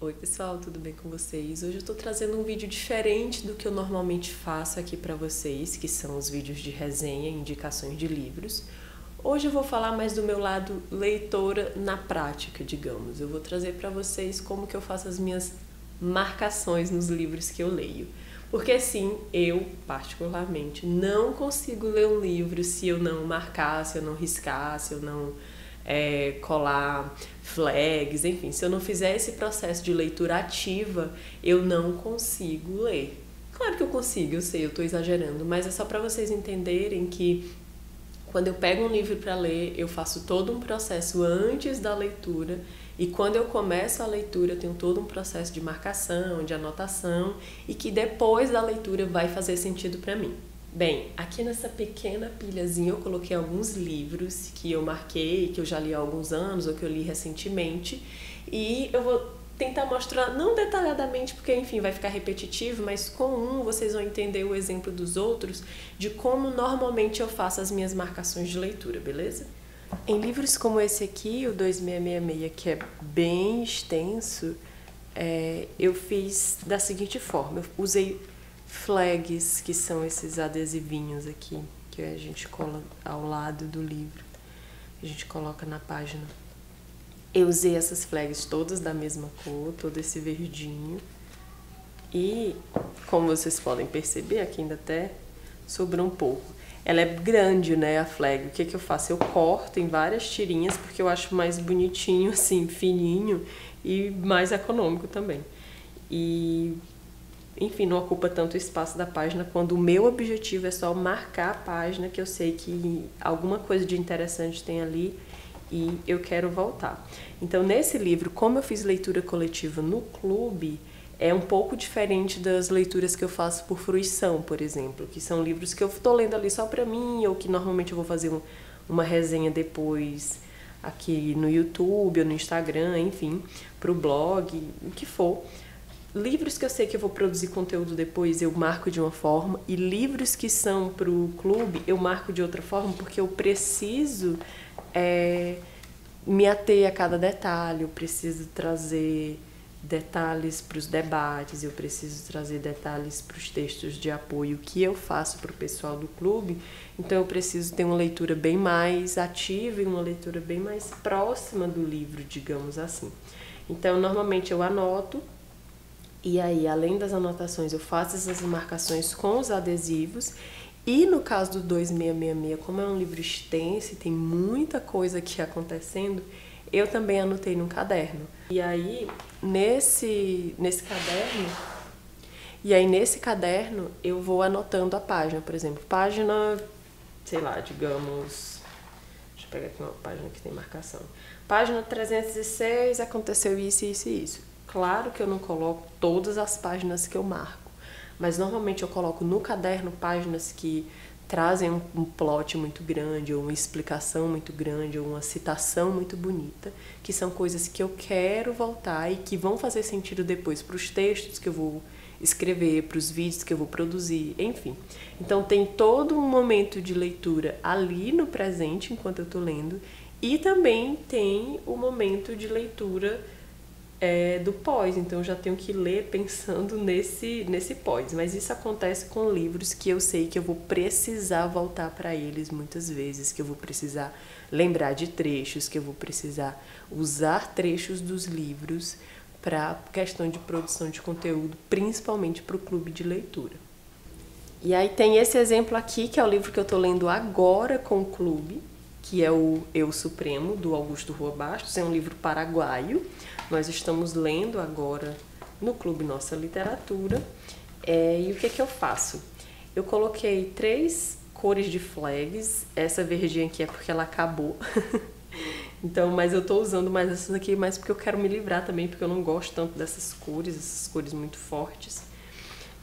Oi pessoal, tudo bem com vocês? Hoje eu tô trazendo um vídeo diferente do que eu normalmente faço aqui pra vocês, que são os vídeos de resenha e indicações de livros. Hoje eu vou falar mais do meu lado leitora na prática, digamos. Eu vou trazer pra vocês como que eu faço as minhas marcações nos livros que eu leio. Porque assim, eu particularmente não consigo ler um livro se eu não marcar, se eu não riscar, se eu não colar flags, enfim, se eu não fizer esse processo de leitura ativa, eu não consigo ler. Claro que eu consigo, eu sei, eu estou exagerando, mas é só para vocês entenderem que quando eu pego um livro para ler, eu faço todo um processo antes da leitura e quando eu começo a leitura eu tenho todo um processo de marcação, de anotação e que depois da leitura vai fazer sentido para mim. Bem, aqui nessa pequena pilhazinha eu coloquei alguns livros que eu marquei, que eu já li há alguns anos ou que eu li recentemente e eu vou tentar mostrar, não detalhadamente porque enfim vai ficar repetitivo, mas com um vocês vão entender o exemplo dos outros de como normalmente eu faço as minhas marcações de leitura, beleza? Em livros como esse aqui, o 2666, que é bem extenso, eu fiz da seguinte forma, eu usei flags, que são esses adesivinhos aqui, que a gente cola ao lado do livro, a gente coloca na página. Eu usei essas flags todas da mesma cor, todo esse verdinho. E, como vocês podem perceber, aqui ainda até sobrou um pouco. Ela é grande, né, a flag. O que que eu faço? Eu corto em várias tirinhas, porque eu acho mais bonitinho, assim, fininho e mais econômico também. E enfim, não ocupa tanto espaço da página quando o meu objetivo é só marcar a página que eu sei que alguma coisa de interessante tem ali e eu quero voltar. Então, nesse livro, como eu fiz leitura coletiva no clube, é um pouco diferente das leituras que eu faço por fruição, por exemplo, que são livros que eu estou lendo ali só para mim ou que normalmente eu vou fazer uma resenha depois aqui no YouTube ou no Instagram, enfim, para o blog, o que for. Livros que eu sei que eu vou produzir conteúdo depois, eu marco de uma forma, e livros que são para o clube, eu marco de outra forma, porque eu preciso me ater a cada detalhe, eu preciso trazer detalhes para os debates, eu preciso trazer detalhes para os textos de apoio que eu faço para o pessoal do clube, então eu preciso ter uma leitura bem mais ativa e uma leitura bem mais próxima do livro, digamos assim. Então, normalmente eu anoto, e aí, além das anotações, eu faço essas marcações com os adesivos. E no caso do 2666, como é um livro extenso e tem muita coisa aqui acontecendo, eu também anotei num caderno. E aí, nesse caderno, eu vou anotando a página. Por exemplo, página, sei lá, digamos... Deixa eu pegar aqui uma página que tem marcação. Página 306, aconteceu isso, isso e isso. Claro que eu não coloco todas as páginas que eu marco, mas normalmente eu coloco no caderno páginas que trazem um plot muito grande, ou uma explicação muito grande, ou uma citação muito bonita, que são coisas que eu quero voltar e que vão fazer sentido depois para os textos que eu vou escrever, para os vídeos que eu vou produzir, enfim. Então tem todo um momento de leitura ali no presente, enquanto eu estou lendo, e também tem o momento de leitura do pós, então eu já tenho que ler pensando nesse pós, mas isso acontece com livros que eu sei que eu vou precisar voltar para eles muitas vezes, que eu vou precisar lembrar de trechos, que eu vou precisar usar trechos dos livros para questão de produção de conteúdo, principalmente para o clube de leitura. E aí tem esse exemplo aqui, que é o livro que eu estou lendo agora com o clube, que é o Eu Supremo, do Augusto Rua Bastos, é um livro paraguaio. Nós estamos lendo agora no Clube Nossa Literatura. E o que eu faço? Eu coloquei 3 cores de flags. Essa verdinha aqui é porque ela acabou. Então, mas eu estou usando mais essas aqui, mais porque eu quero me livrar também, porque eu não gosto tanto dessas cores, essas cores muito fortes.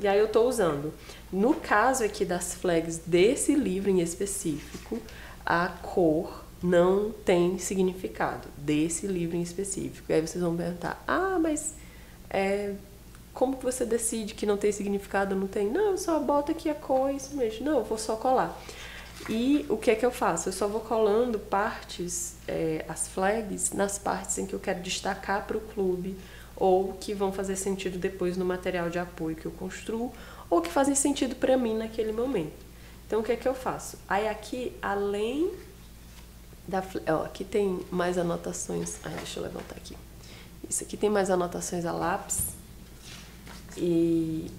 E aí eu estou usando. No caso aqui das flags desse livro em específico, a cor não tem significado, desse livro em específico. E aí vocês vão perguntar, mas como que você decide que não tem significado ou não tem? Não, eu só boto aqui a cor, isso mesmo. Não, eu vou só colar. E o que é que eu faço? Eu só vou colando partes, as flags, nas partes em que eu quero destacar para o clube, ou que vão fazer sentido depois no material de apoio que eu construo, ou que fazem sentido para mim naquele momento. Então, o que é que eu faço? Aí aqui, além da... Ó, aqui tem mais anotações... deixa eu levantar aqui. Isso aqui tem mais anotações a lápis e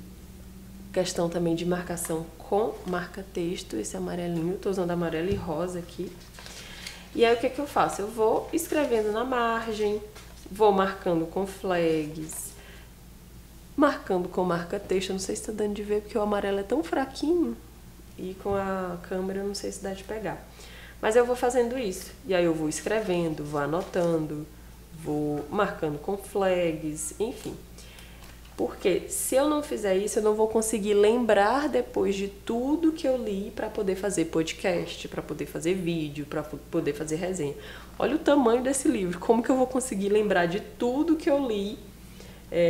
questão também de marcação com marca-texto, esse amarelinho, eu tô usando amarelo e rosa aqui. E aí o que é que eu faço? Eu vou escrevendo na margem, vou marcando com flags, marcando com marca-texto, eu não sei se tá dando de ver porque o amarelo é tão fraquinho e com a câmera eu não sei se dá de pegar. Mas eu vou fazendo isso, e aí eu vou escrevendo, vou anotando, vou marcando com flags, enfim. Porque se eu não fizer isso, eu não vou conseguir lembrar depois de tudo que eu li para poder fazer podcast, para poder fazer vídeo, para poder fazer resenha. Olha o tamanho desse livro, como que eu vou conseguir lembrar de tudo que eu li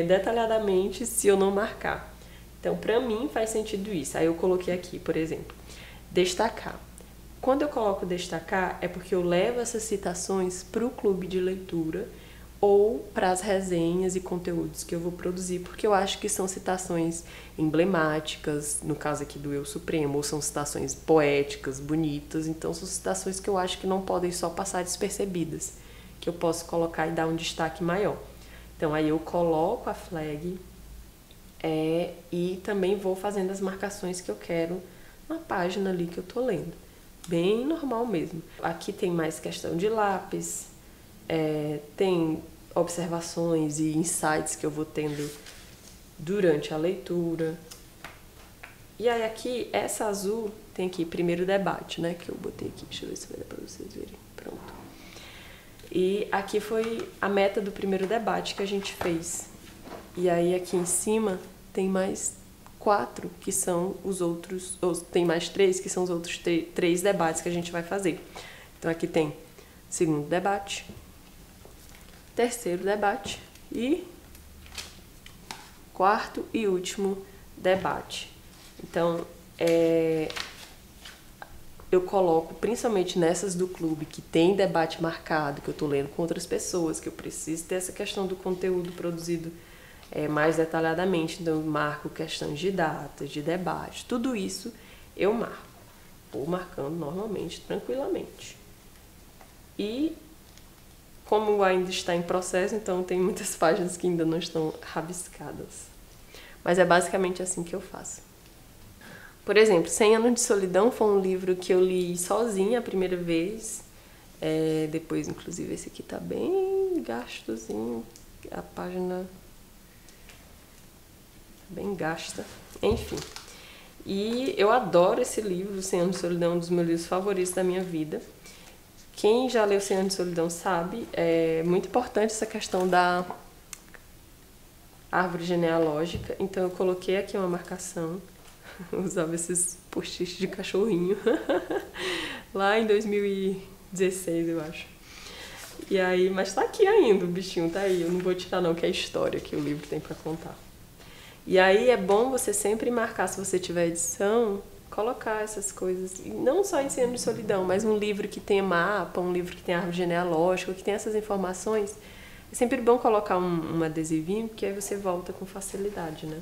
detalhadamente se eu não marcar? Então, para mim faz sentido isso. Aí eu coloquei aqui, por exemplo, destacar. Quando eu coloco destacar, é porque eu levo essas citações para o clube de leitura ou para as resenhas e conteúdos que eu vou produzir, porque eu acho que são citações emblemáticas, no caso aqui do Eu Supremo, ou são citações poéticas, bonitas, então são citações que eu acho que não podem só passar despercebidas, que eu posso colocar e dar um destaque maior. Então aí eu coloco a flag e também vou fazendo as marcações que eu quero na página ali que eu tô lendo. Bem normal mesmo. Aqui tem mais questão de lápis, tem observações e insights que eu vou tendo durante a leitura. E aí aqui, essa azul, tem aqui primeiro debate, né? Que eu botei aqui, deixa eu ver se vai dar pra vocês verem. Pronto. E aqui foi a meta do primeiro debate que a gente fez. E aí aqui em cima tem mais 4, que são os outros, ou tem mais 3, que são os outros 3 debates que a gente vai fazer. Então aqui tem segundo debate, terceiro debate e quarto e último debate. Então, eu coloco principalmente nessas do clube que tem debate marcado, que eu estou lendo com outras pessoas, que eu preciso ter essa questão do conteúdo produzido mais detalhadamente. Então, eu marco questões de datas, de debate, tudo isso eu marco. Vou marcando normalmente, tranquilamente. E como ainda está em processo, então tem muitas páginas que ainda não estão rabiscadas. Mas é basicamente assim que eu faço. Por exemplo, 100 Anos de Solidão foi um livro que eu li sozinha a primeira vez. Depois, inclusive, esse aqui tá bem gastozinho. A página bem gasta. Enfim. E eu adoro esse livro, 100 Anos de Solidão, um dos meus livros favoritos da minha vida. Quem já leu 100 Anos de Solidão sabe, é muito importante essa questão da árvore genealógica. Então eu coloquei aqui uma marcação, usava esses post-its de cachorrinho, lá em 2016, eu acho. E aí, mas tá aqui ainda, o bichinho tá aí, eu não vou tirar não, que é a história que o livro tem pra contar. E aí é bom você sempre marcar, se você tiver edição, colocar essas coisas, e não só em 100 Anos de Solidão, mas um livro que tenha mapa, um livro que tenha árvore genealógica, que tenha essas informações. É sempre bom colocar um adesivinho, porque aí você volta com facilidade, né?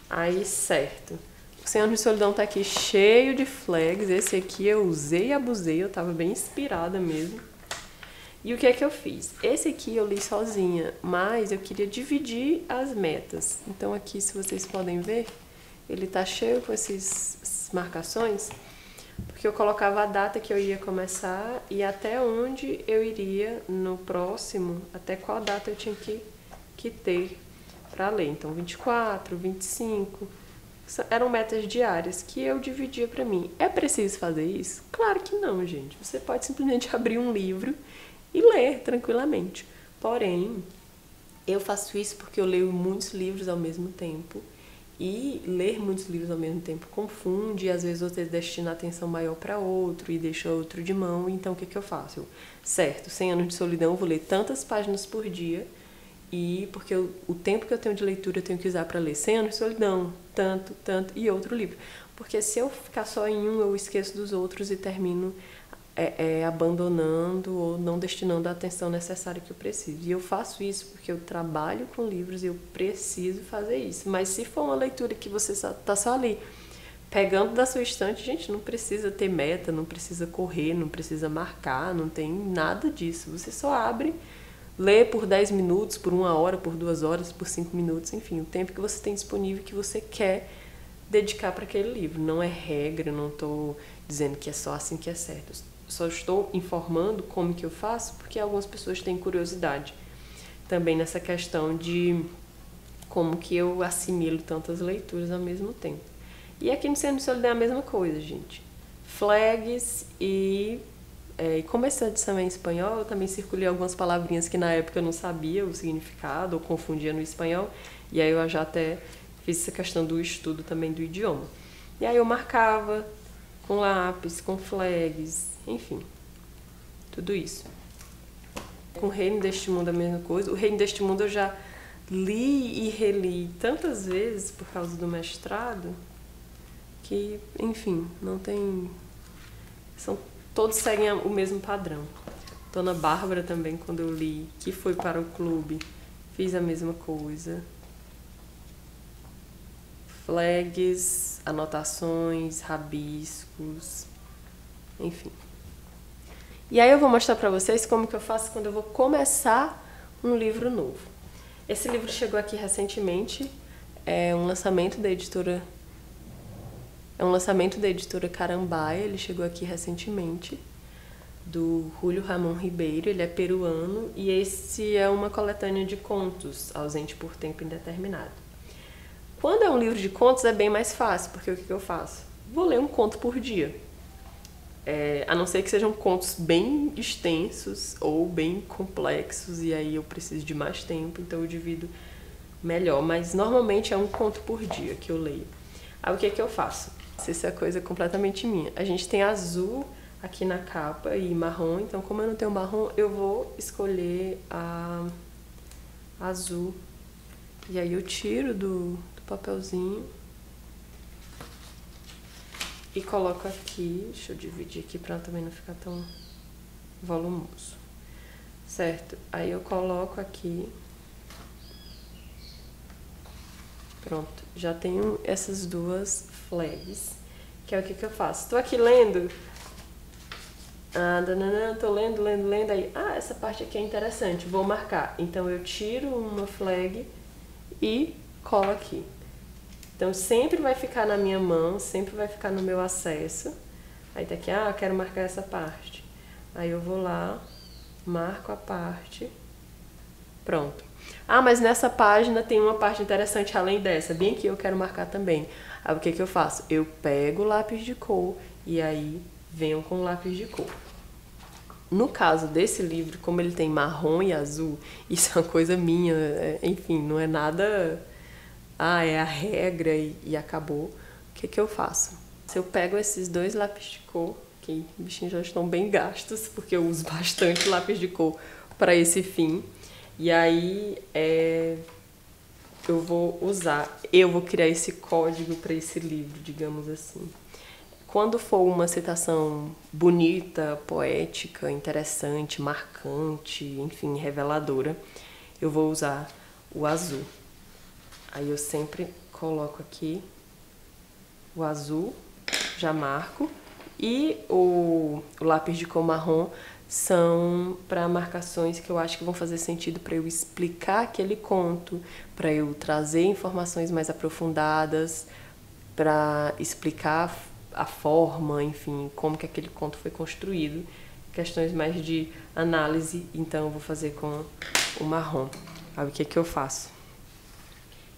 Aí, certo. O 100 Anos de Solidão tá aqui cheio de flags, esse aqui eu usei e abusei, eu tava bem inspirada mesmo. E o que é que eu fiz? Esse aqui eu li sozinha, mas eu queria dividir as metas. Então aqui, se vocês podem ver, ele tá cheio com essas marcações, porque eu colocava a data que eu ia começar e até onde eu iria no próximo, até qual data eu tinha que ter para ler. Então 24, 25, eram metas diárias que eu dividia para mim. É preciso fazer isso? Claro que não, gente. Você pode simplesmente abrir um livro e ler tranquilamente. Porém, eu faço isso porque eu leio muitos livros ao mesmo tempo. E ler muitos livros ao mesmo tempo confunde, e às vezes você destina a atenção maior para outro e deixa outro de mão. Então, o que eu faço? Certo, 100 Anos de Solidão, eu vou ler tantas páginas por dia, e porque o tempo que eu tenho de leitura eu tenho que usar para ler 100 Anos de Solidão, tanto, e outro livro. Porque se eu ficar só em um, eu esqueço dos outros e termino abandonando ou não destinando a atenção necessária que eu preciso. E eu faço isso porque eu trabalho com livros e eu preciso fazer isso. Mas se for uma leitura que você está só ali pegando da sua estante, gente, não precisa ter meta, não precisa correr, não precisa marcar, não tem nada disso. Você só abre, lê por 10 minutos, por 1 hora, por 2 horas, por 5 minutos, enfim, o tempo que você tem disponível, que você quer dedicar para aquele livro. Não é regra, não estou dizendo que é só assim que é certo. Só estou informando como que eu faço, porque algumas pessoas têm curiosidade também nessa questão de como que eu assimilo tantas leituras ao mesmo tempo. E aqui no Centro de Solidão é a mesma coisa, gente. Flags e como essa edição é em espanhol, eu também circulei algumas palavrinhas que na época eu não sabia o significado, ou confundia no espanhol, e aí eu já até fiz essa questão do estudo também do idioma. E aí eu marcava com lápis, com flags, enfim, tudo isso. Com o Reino deste Mundo a mesma coisa. O Reino deste Mundo eu já li e reli tantas vezes por causa do mestrado, que, enfim, não tem... todos seguem o mesmo padrão. Dona Bárbara também, quando eu li, que foi para o clube, fiz a mesma coisa. Flags, anotações, rabiscos, enfim. E aí eu vou mostrar para vocês como que eu faço quando eu vou começar um livro novo. Esse livro chegou aqui recentemente, é um lançamento da editora Carambaia, ele chegou aqui recentemente, do Julio Ramon Ribeiro, ele é peruano, e esse é uma coletânea de contos, Ausente por Tempo Indeterminado. Quando é um livro de contos é bem mais fácil, porque o que eu faço? Vou ler um conto por dia. A não ser que sejam contos bem extensos ou bem complexos, e aí eu preciso de mais tempo, então eu divido melhor. Mas normalmente é um conto por dia que eu leio. Aí o que eu faço? Isso é coisa completamente minha. A gente tem azul aqui na capa e marrom, então como eu não tenho marrom, eu vou escolher a azul. E aí eu tiro do papelzinho e coloco aqui. Deixa eu dividir aqui para também não ficar tão volumoso, certo? Aí eu coloco aqui, pronto, já tenho essas duas flags, que é o que eu faço. Tô aqui lendo, tô lendo, aí, essa parte aqui é interessante, vou marcar. Então eu tiro uma flag e colo aqui. Então sempre vai ficar na minha mão, sempre vai ficar no meu acesso. Aí tá aqui, eu quero marcar essa parte. Aí eu vou lá, marco a parte, pronto. Mas nessa página tem uma parte interessante além dessa, bem aqui eu quero marcar também. Aí o que eu faço? Eu pego o lápis de cor e aí venho com o lápis de cor. No caso desse livro, como ele tem marrom e azul, isso é uma coisa minha, enfim, não é nada... é a regra e acabou. O que eu faço? Se eu pego esses dois lápis de cor, que os bichinhos já estão bem gastos, porque eu uso bastante lápis de cor para esse fim, e aí eu vou criar esse código para esse livro, digamos assim. Quando for uma citação bonita, poética, interessante, marcante, enfim, reveladora, eu vou usar o azul. Aí eu sempre coloco aqui o azul, já marco, e o lápis de cor marrom são para marcações que eu acho que vão fazer sentido para eu explicar aquele conto, para eu trazer informações mais aprofundadas, para explicar a forma, enfim, como que aquele conto foi construído, questões mais de análise, então eu vou fazer com o marrom. Aí o que eu faço?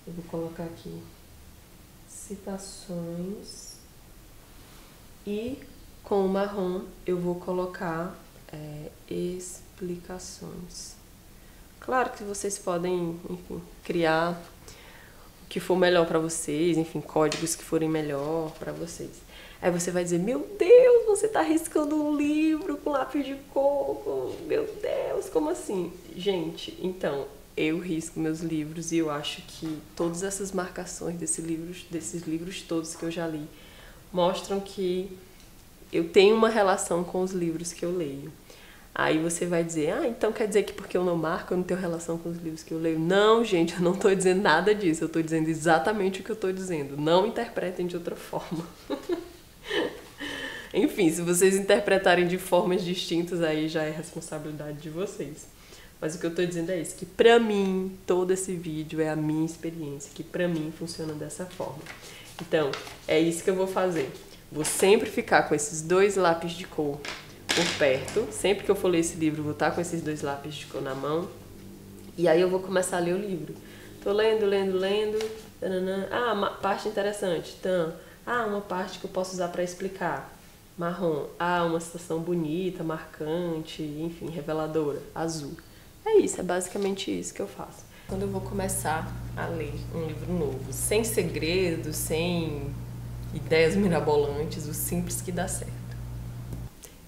Eu vou colocar aqui citações e com o marrom eu vou colocar explicações. Claro que vocês podem, enfim, criar o que for melhor para vocês, enfim, códigos que forem melhor para vocês. Aí você vai dizer, meu Deus, você tá riscando um livro com lápis de cor, meu Deus, como assim? Gente, então, eu risco meus livros e eu acho que todas essas marcações desses livros todos que eu já li, mostram que eu tenho uma relação com os livros que eu leio. Aí você vai dizer, então quer dizer que porque eu não marco, eu não tenho relação com os livros que eu leio? Não, gente, eu não estou dizendo nada disso. Eu estou dizendo exatamente o que eu estou dizendo. Não interpretem de outra forma. Enfim, se vocês interpretarem de formas distintas, aí já é responsabilidade de vocês. Mas o que eu estou dizendo é isso, que pra mim, todo esse vídeo é a minha experiência, que pra mim funciona dessa forma. Então, é isso que eu vou fazer. Vou sempre ficar com esses 2 lápis de cor por perto. Sempre que eu for ler esse livro, vou estar com esses 2 lápis de cor na mão. E aí eu vou começar a ler o livro. Tô lendo. Uma parte interessante. Uma parte que eu posso usar para explicar. Marrom. Uma citação bonita, marcante, enfim, reveladora. Azul. É isso, é basicamente isso que eu faço. Quando eu vou começar a ler um livro novo, sem segredos, sem ideias mirabolantes, o simples que dá certo.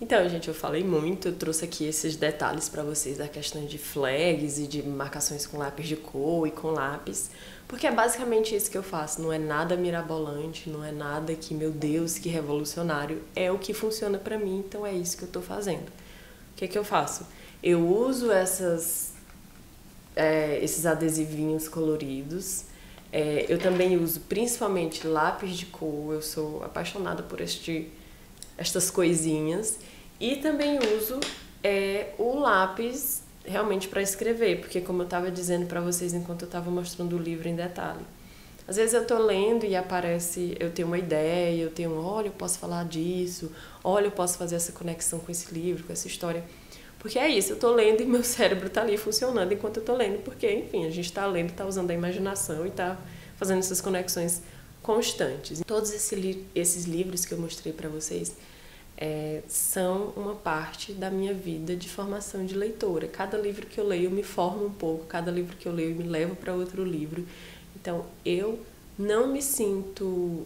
Então, gente, eu falei muito, eu trouxe aqui esses detalhes para vocês da questão de flags e de marcações com lápis de cor e com lápis, porque é basicamente isso que eu faço, não é nada mirabolante, não é nada que, meu Deus, que revolucionário, é o que funciona para mim, então é isso que eu tô fazendo. O que eu faço? Eu uso esses adesivinhos coloridos, eu também uso principalmente lápis de cor, eu sou apaixonada por estas coisinhas, e também uso o lápis realmente para escrever, porque como eu estava dizendo para vocês enquanto eu estava mostrando o livro em detalhe, às vezes eu estou lendo e aparece, eu tenho uma ideia, olha, eu posso falar disso, olha, eu posso fazer essa conexão com esse livro, com essa história, porque é isso, eu estou lendo e meu cérebro está ali funcionando enquanto eu estou lendo, porque, enfim, a gente está lendo, está usando a imaginação e está fazendo essas conexões constantes. Todos esses livros que eu mostrei para vocês são uma parte da minha vida de formação de leitora. Cada livro que eu leio me forma um pouco, cada livro que eu leio me leva para outro livro. Então, eu não me sinto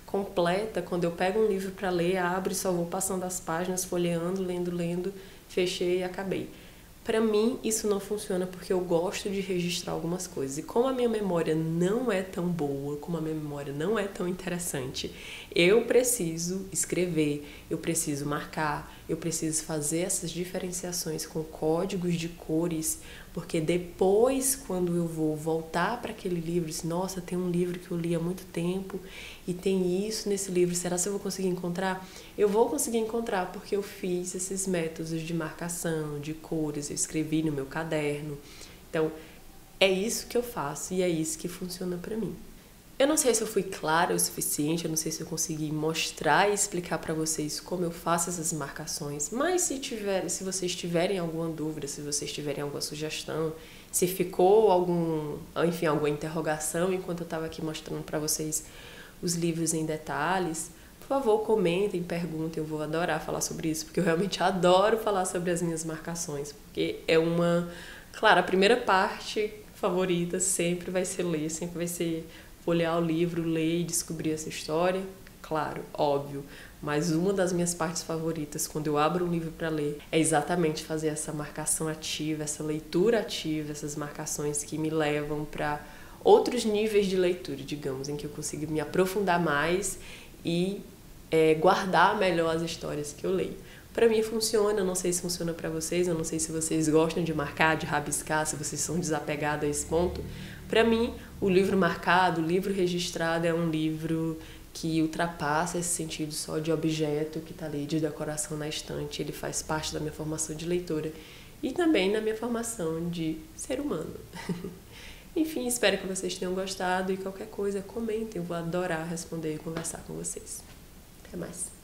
completa quando eu pego um livro para ler, abro e só vou passando as páginas, folheando, lendo, fechei e acabei. Para mim, isso não funciona porque eu gosto de registrar algumas coisas. E como a minha memória não é tão boa, como a minha memória não é tão interessante, eu preciso escrever, eu preciso marcar, eu preciso fazer essas diferenciações com códigos de cores, porque depois, quando eu vou voltar para aquele livro, nossa, tem um livro que eu li há muito tempo e tem isso nesse livro, será que eu vou conseguir encontrar? Eu vou conseguir encontrar porque eu fiz esses métodos de marcação, de cores, eu escrevi no meu caderno. Então, é isso que eu faço e é isso que funciona para mim. Eu não sei se eu fui clara o suficiente, eu não sei se eu consegui mostrar e explicar para vocês como eu faço essas marcações, mas se vocês tiverem alguma dúvida, se vocês tiverem alguma sugestão, se ficou alguma interrogação enquanto eu estava aqui mostrando para vocês os livros em detalhes, por favor, comentem, perguntem, eu vou adorar falar sobre isso, porque eu realmente adoro falar sobre as minhas marcações, porque claro, a primeira parte favorita sempre vai ser ler, sempre vai ser folhear o livro, ler e descobrir essa história, claro, óbvio, mas uma das minhas partes favoritas quando eu abro um livro para ler é exatamente fazer essa marcação ativa, essa leitura ativa, essas marcações que me levam para outros níveis de leitura, digamos, em que eu consigo me aprofundar mais e guardar melhor as histórias que eu leio. Para mim funciona, eu não sei se funciona para vocês, eu não sei se vocês gostam de marcar, de rabiscar, se vocês são desapegados a esse ponto. Para mim, o livro marcado, o livro registrado é um livro que ultrapassa esse sentido só de objeto que está ali de decoração na estante. Ele faz parte da minha formação de leitora e também na minha formação de ser humano. Enfim, espero que vocês tenham gostado e qualquer coisa, comentem, eu vou adorar responder e conversar com vocês. Até mais!